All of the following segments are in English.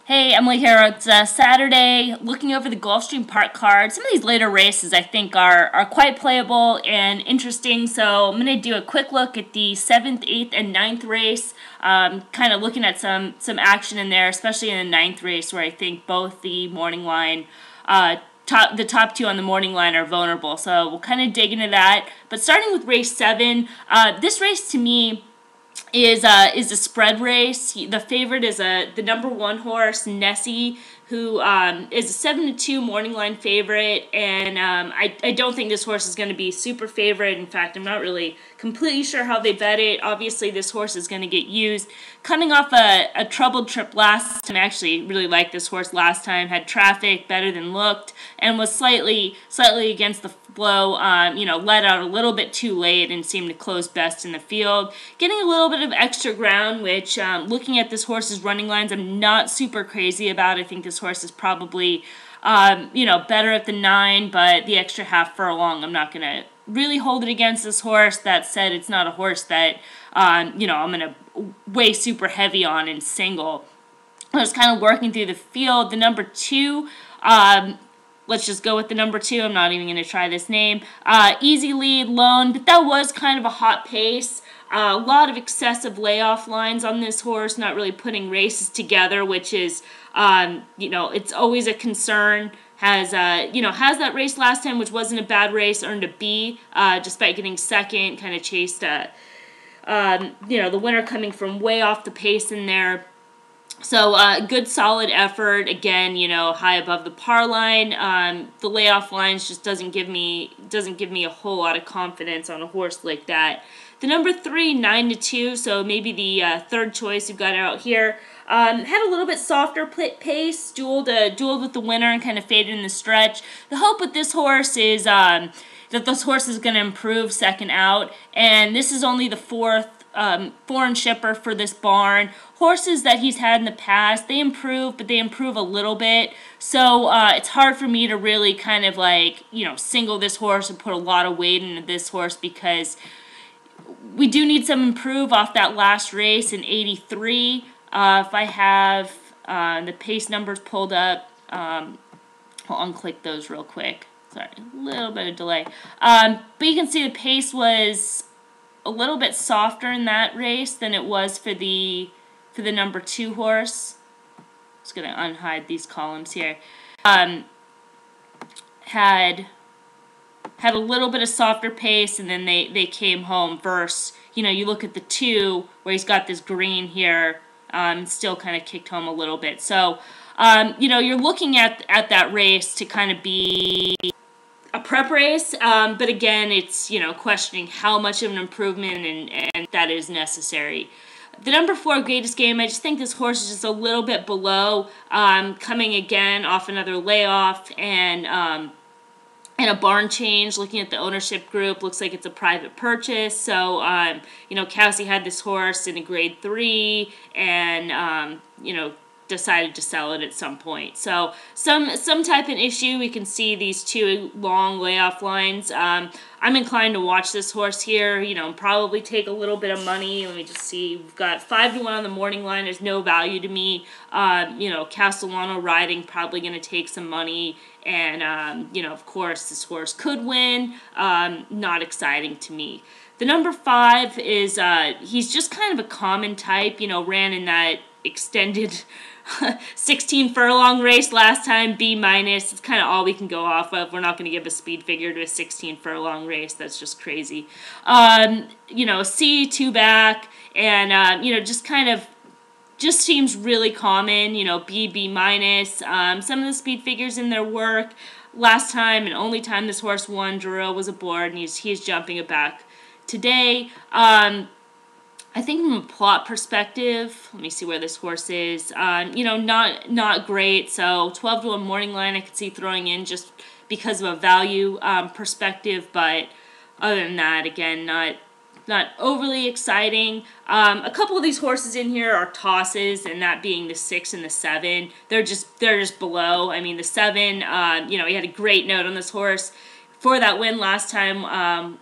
Hey, Emily here. It's Saturday, looking over the Gulfstream Park card. Some of these later races I think are quite playable and interesting, so I'm going to do a quick look at the 7th, 8th, and 9th race, kind of looking at some action in there, especially in the 9th race where I think both the morning line, the top two on the morning line are vulnerable, so we'll kind of dig into that. But starting with race 7, this race to me is a spread race. The favorite is the number 1 horse, Nessie, who is a 7-2 morning line favorite, and I don't think this horse is going to be super favorite. In fact, I'm not really completely sure how they bet it. Obviously, this horse is going to get used. Coming off a troubled trip last time, I actually really liked this horse last time. Had traffic, better than looked, and was slightly against the flow. Let out a little bit too late and seemed to close best in the field. Getting a little bit of extra ground, which looking at this horse's running lines, I'm not super crazy about. I think this horse is probably, better at the 9, but the extra half furlong, I'm not going to really hold it against this horse. That said, it's not a horse that, I'm going to weigh super heavy on in single. I was kind of working through the field. The number 2, let's just go with the number 2. I'm not even going to try this name. Easy Lead, Lone, but that was kind of a hot pace. A lot of excessive layoff lines on this horse, not really putting races together, which is, it's always a concern. Has that race last time, which wasn't a bad race, earned a B, despite getting second, kind of chased, the winner coming from way off the pace in there. So, good solid effort. Again, high above the par line. The layoff lines just doesn't give me a whole lot of confidence on a horse like that. The number 3, 9-2, so maybe the third choice you've got out here. Had a little bit softer pace, dueled with the winner and kind of faded in the stretch. The hope with this horse is that this horse is going to improve second out, and this is only the fourth foreign shipper for this barn. Horses that he's had in the past, they improve, but they improve a little bit. So it's hard for me to really kind of single this horse and put a lot of weight into this horse because we do need some improve off that last race in 83. If I have the pace numbers pulled up, I'll unclick those real quick. Sorry, a little bit of delay. But you can see the pace was a little bit softer in that race than it was for the number 2 horse. Just gonna unhide these columns here. Had a little bit of softer pace, and then they came home versus, you look at the 2 where he's got this green here, still kind of kicked home a little bit. So, you're looking at that race to kind of be a prep race, but again, it's, questioning how much of an improvement and that is necessary. The number 4, Greatest Game, I just think this horse is just a little bit below, coming again off another layoff and a barn change. Looking at the ownership group, looks like it's a private purchase. So, Kelsey had this horse in a grade 3 and, decided to sell it at some point. So some type of issue. We can see these 2 long layoff lines. I'm inclined to watch this horse here, probably take a little bit of money. Let me just see. We've got 5-1 on the morning line. There's no value to me. Castellano riding, probably going to take some money. And, of course, this horse could win. Not exciting to me. The number 5 is, he's just kind of a common type, ran in that extended 16 furlong race last time, B-. It's kind of all we can go off of. We're not going to give a speed figure to a 16 furlong race. That's just crazy. C, 2 back, and, just seems really common, B-. Some of the speed figures in their work. Last time and only time this horse won, Giroux was aboard, and he's jumping it back today. I think from a plot perspective, let me see where this horse is. Not great. So 12-1 morning line, I could see throwing in just because of a value perspective. But other than that, again, not overly exciting. A couple of these horses in here are tosses, and that being the 6 and the 7. They're just below. I mean, the 7, he had a great note on this horse for that win last time,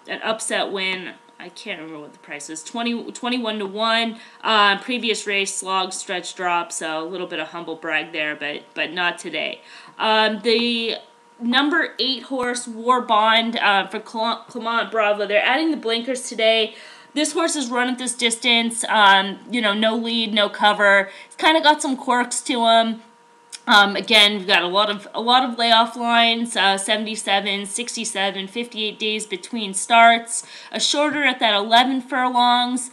an upset win. I can't remember what the price is. 21 to 1. Previous race, slog, stretch, drop. So a little bit of humble brag there, but not today. The number 8 horse, War Bond, for Clement Bravo. They're adding the blinkers today. This horse is run at this distance. No lead, no cover. It's kind of got some quirks to him. Again, we've got a lot of layoff lines, 77, 67, 58 days between starts. A shorter at that 11 furlongs.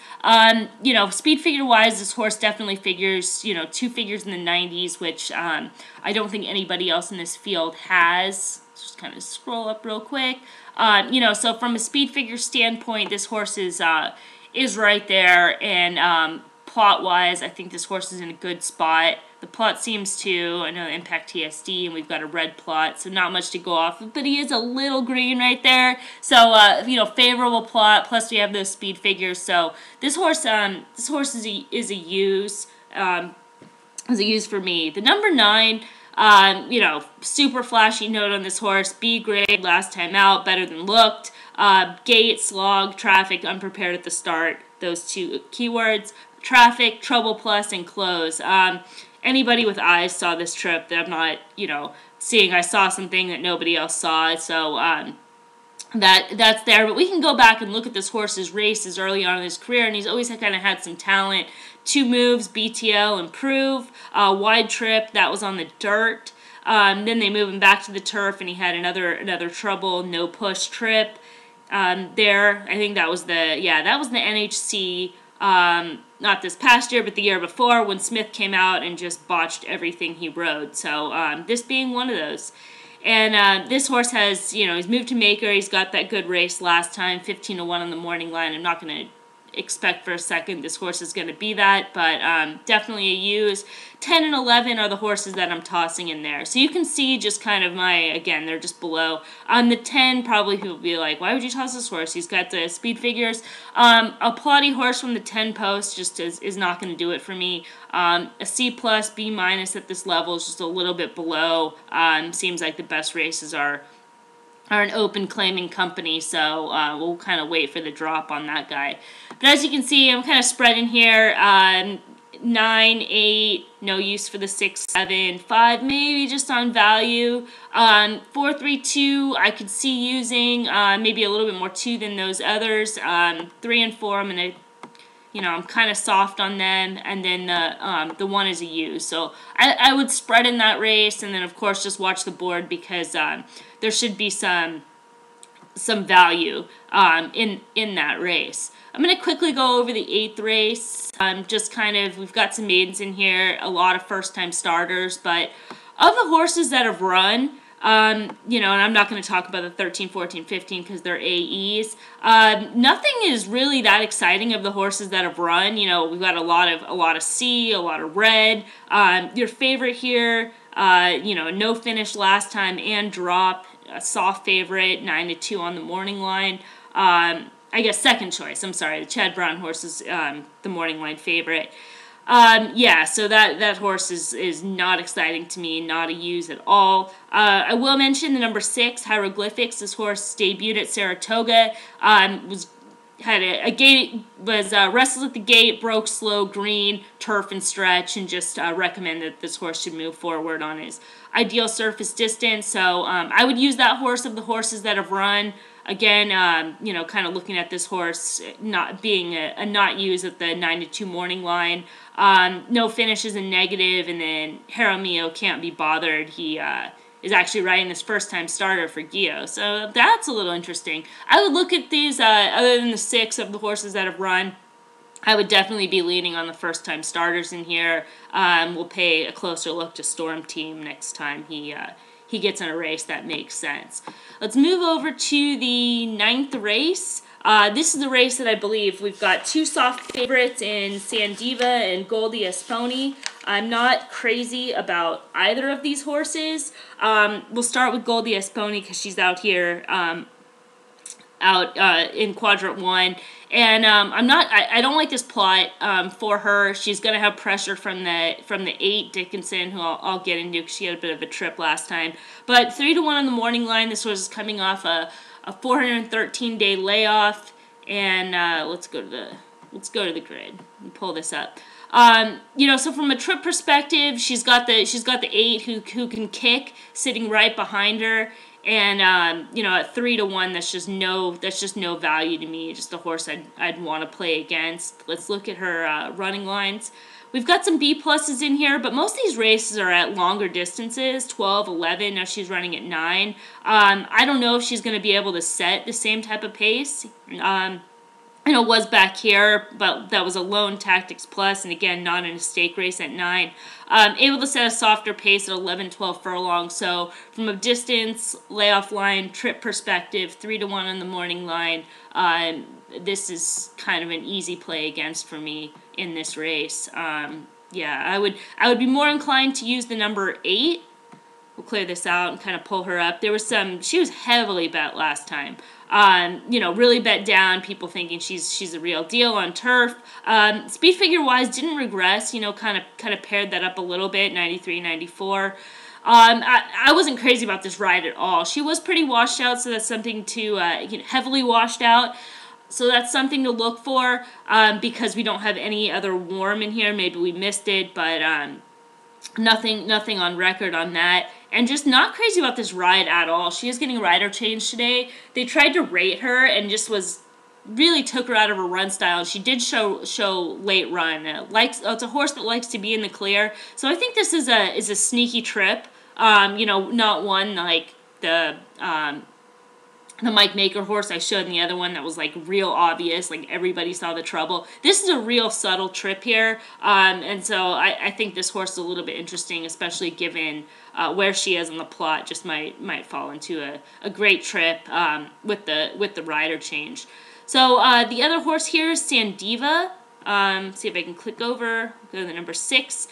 Speed figure wise, this horse definitely figures, 2 figures in the 90s, which I don't think anybody else in this field has. Just kind of scroll up real quick. So from a speed figure standpoint, this horse is right there, and plot wise, I think this horse is in a good spot. The plot seems to, I know Impact TSD, and we've got a red plot, so not much to go off of, but he is a little green right there. So, favorable plot, plus we have those speed figures. So this horse is a use for me. The number 9, super flashy note on this horse, B grade, last time out, better than looked. Gate, slog, traffic, unprepared at the start, those 2 keywords. Traffic, trouble plus, and close. Anybody with eyes saw this trip that I'm not, seeing. I saw something that nobody else saw, so that's there. But we can go back and look at this horse's races early on in his career, and he's always kind of had some talent. 2 moves, BTL, improve. Wide trip, that was on the dirt. Then they move him back to the turf, and he had another trouble, no push trip. There, I think that was the NHC. Not this past year, but the year before, when Smith came out and just botched everything he rode. So this being one of those. And this horse has, he's moved to Maker. He's got that good race last time, 15 to 1 on the morning line. I'm not going to expect for a second this horse is going to be that, but definitely a use. 10 and 11 are the horses that I'm tossing in there. So you can see just kind of again, they're just below. On the 10, probably people will be like, why would you toss this horse? He's got the speed figures. A plotty horse from the 10 post just is not going to do it for me. A C plus, B minus at this level is just a little bit below. Seems like the best races are an open claiming company, so we'll kind of wait for the drop on that guy. But as you can see, I'm kind of spreading here. 9, 8, no use for the 6, 7, 5, maybe just on value. 4, 3, 2, I could see using maybe a little bit more 2 than those others. 3 and 4, I'm going to, I'm kind of soft on them, and then the 1 is a use. So I would spread in that race, and then of course just watch the board, because there should be some value in that race. I'm going to quickly go over the 8th race. Just kind of, we've got some maidens in here, a lot of first-time starters, but of the horses that have run, and I'm not going to talk about the 13, 14, 15 because they're AEs. Nothing is really that exciting of the horses that have run. We've got a lot of C, a lot of red. Your favorite here, no finish last time and drop. A soft favorite, 9 to 2 on the morning line. I guess second choice. I'm sorry, the Chad Brown horse is the morning line favorite. So that horse is not exciting to me, not a use at all. I will mention the number 6, Hieroglyphics. This horse debuted at Saratoga, had a gate, was restless at the gate, broke slow, green, turf and stretch, and just recommend that this horse should move forward on his ideal surface distance. So I would use that horse of the horses that have run. Again, kind of looking at this horse not being a not use at the 9 to 2 morning line. No finish is a negative, and then Jaramillo can't be bothered. He is actually riding this first-time starter for Gio, so that's a little interesting. I would look at these, other than the 6 of the horses that have run, I would definitely be leaning on the first-time starters in here. We'll pay a closer look to Storm Team next time he gets in a race that makes sense. Let's move over to the 9th race. This is the race that I believe we've got 2 soft favorites in Sandiva and Goldie Esponi. I'm not crazy about either of these horses. We'll start with Goldie Esponi because she's out here in quadrant 1, and I don't like this plot for her. She's gonna have pressure from the 8 Dickinson, who I'll get into because she had a bit of a trip last time. But 3 to 1 on the morning line. This horse is coming off a 413-day layoff. And let's go to the grid and pull this up. You know, so from a trip perspective, she's got the 8 who can kick sitting right behind her, and you know, at 3-1, that's just no value to me. Just a horse I'd want to play against. Let's look at her running lines. We've got some B pluses in here, but most of these races are at longer distances, 12, 11. Now she's running at 9. I don't know if she's going to be able to set the same type of pace. I know it was back here, but that was a lone tactics plus, and again, not in a stake race at 9. Able to set a softer pace at 11, 12 furlongs. So from a distance, layoff line, trip perspective, 3-1 on the morning line, this is kind of an easy play against for me in this race. Yeah, I would be more inclined to use the number 8. We'll clear this out and kind of pull her up. There was she was heavily bet last time. You know, really bet down, people thinking she's a real deal on turf. Speed figure wise, didn't regress, you know, kind of paired that up a little bit, 93, 94. I wasn't crazy about this ride at all. She was pretty washed out, so that's something to, you know, heavily washed out. So that's something to look for, because we don't have any other warm in here. Maybe we missed it, but nothing on record on that. And just not crazy about this ride at all. She is getting rider change today. They tried to rate her and just really took her out of her run style. She did show late run. It's a horse that likes to be in the clear. So I think this is a sneaky trip. You know, not one like the Mike Maker horse I showed in the other one that was like real obvious, like everybody saw the trouble. This is a real subtle trip here, and so I think this horse is a little bit interesting, especially given where she is in the plot. Just might fall into a great trip with the rider change. So the other horse here is Sandiva. See if I can click over. Go to the number 6.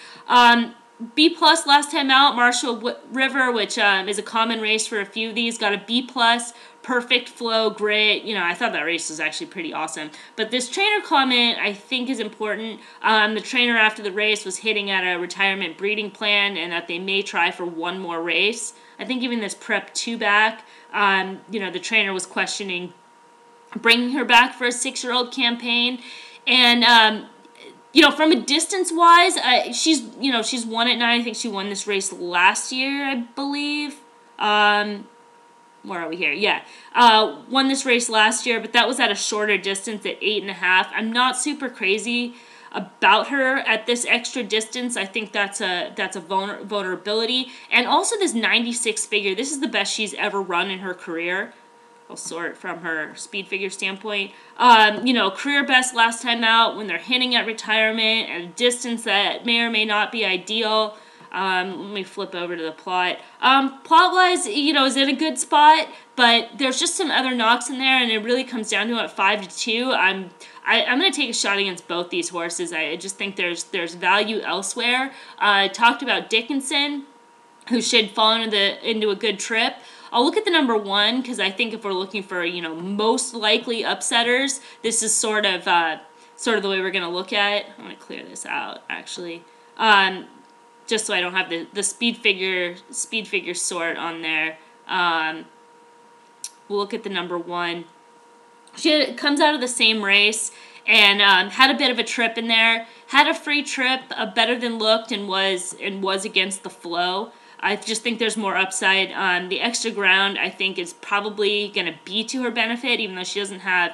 B plus last time out, Marshall River, which is a common race for a few of these, got a B plus. Perfect flow, great. You know, I thought that race was actually pretty awesome. But this trainer comment, I think, is important. The trainer after the race was hitting at a retirement breeding plan and that they may try for one more race. I think even this prep 2 back, you know, the trainer was questioning bringing her back for a 6-year-old campaign. And, you know, from a distance-wise, she's won at 9. I think she won this race last year, I believe. Where are we here? Yeah. Won this race last year, but that was at a shorter distance at 8.5. I'm not super crazy about her at this extra distance. I think that's a vulnerability. And also this 96 figure. This is the best she's ever run in her career. I'll sort from her speed figure standpoint. You know, career best last time out when they're hinting at retirement at a distance that may or may not be ideal. Let me flip over to the plot. Plot-wise, you know, is in a good spot, but there's just some other knocks in there, and it really comes down to at 5-2. I'm going to take a shot against both these horses. I just think there's value elsewhere. I talked about Dickinson, who should fall into a good trip. I'll look at the number 1 because I think if we're looking for, you know, most likely upsetters, this is sort of the way we're going to look at it. I'm going to clear this out, actually. Just so I don't have the speed figure sort on there. We'll look at the number 1. She comes out of the same race and had a bit of a trip in there. Had a free trip, better than looked, and was against the flow. I just think there's more upside. The extra ground, I think, is probably going to be to her benefit, even though she doesn't have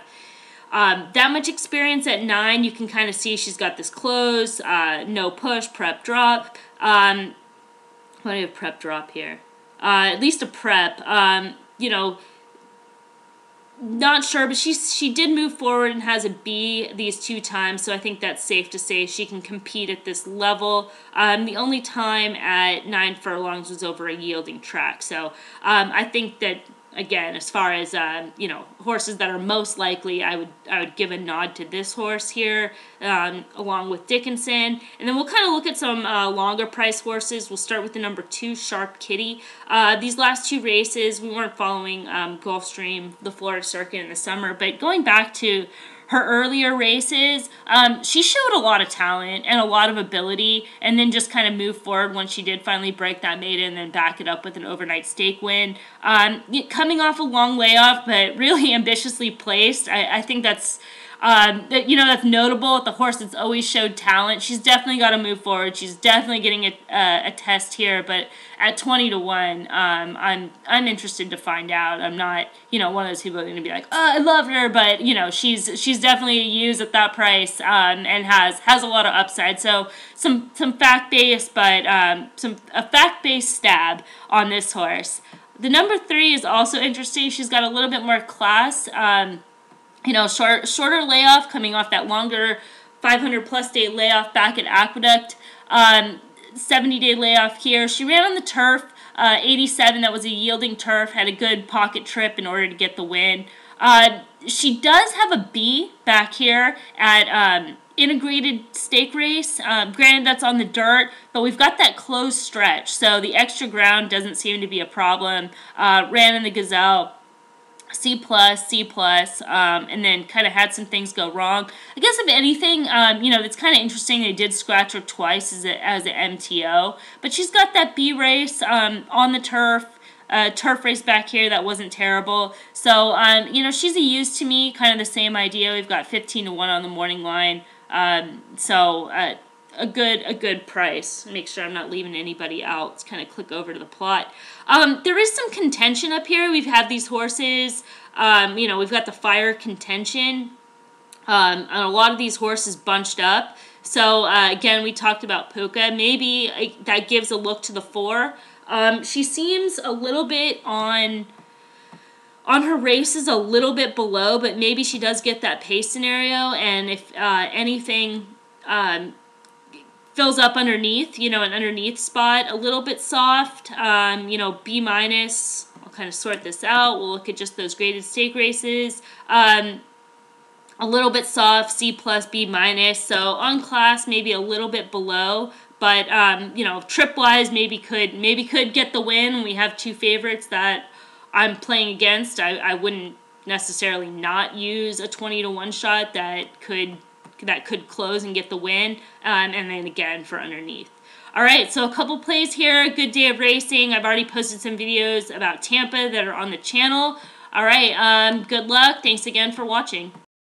that much experience at 9. You can kind of see she's got this close, no push, prep, drop. What do you have prep, drop here? At least a prep. You know, not sure, but she did move forward and has a B these 2 times, so I think that's safe to say she can compete at this level. The only time at 9 furlongs was over a yielding track, so I think that, again, as far as you know, horses that are most likely, I would give a nod to this horse here, along with Dickinson, and then we'll kind of look at some longer price horses. We'll start with the number 2, Sharp Kitty. These last 2 races, we weren't following Gulfstream, the Florida circuit in the summer, but going back to her earlier races, she showed a lot of talent and a lot of ability, and then just kind of moved forward once she did finally break that maiden and then back it up with an overnight stake win. Coming off a long layoff, but really ambitiously placed. I think that's that's notable. The horse that's always showed talent. She's definitely got to move forward. She's definitely getting a test here. But at 20-1, I'm interested to find out. I'm not one of those people that are gonna be like, oh, I love her, but she's definitely a use at that price, and has a lot of upside. So some fact based, but a fact based stab on this horse. The number 3 is also interesting. She's got a little bit more class. Shorter layoff, coming off that longer 500-plus day layoff back at Aqueduct. 70-day layoff here. She ran on the turf, 87. That was a yielding turf. Had a good pocket trip in order to get the win. She does have a B back here at integrated stake race. Granted, that's on the dirt, but we've got that closed stretch, so the extra ground doesn't seem to be a problem. Ran in the Gazelle. C+, and then kind of had some things go wrong. I guess if anything, it's kind of interesting. They did scratch her twice as an MTO, but she's got that B race on the turf race back here that wasn't terrible. So she's a use to me. Kind of the same idea. We've got 15-1 on the morning line. A good price. Make sure I'm not leaving anybody out. Let's kind of click over to the plot. There is some contention up here. We've had these horses, we've got the fire contention, and a lot of these horses bunched up. So, again, we talked about Puka. Maybe that gives a look to the 4. She seems a little bit on her races a little bit below, but maybe she does get that pace scenario, and if anything fills up underneath, an underneath spot, a little bit soft, B minus. I'll kind of sort this out. We'll look at just those graded stake races. A little bit soft, C plus, B minus. So on class, maybe a little bit below, but trip wise, maybe could get the win. We have 2 favorites that I'm playing against. I wouldn't necessarily not use a 20-1 shot that could close and get the win, and then again for underneath. All right, so a couple plays here. Good day of racing. I've already posted some videos about Tampa that are on the channel. All right, good luck. Thanks again for watching.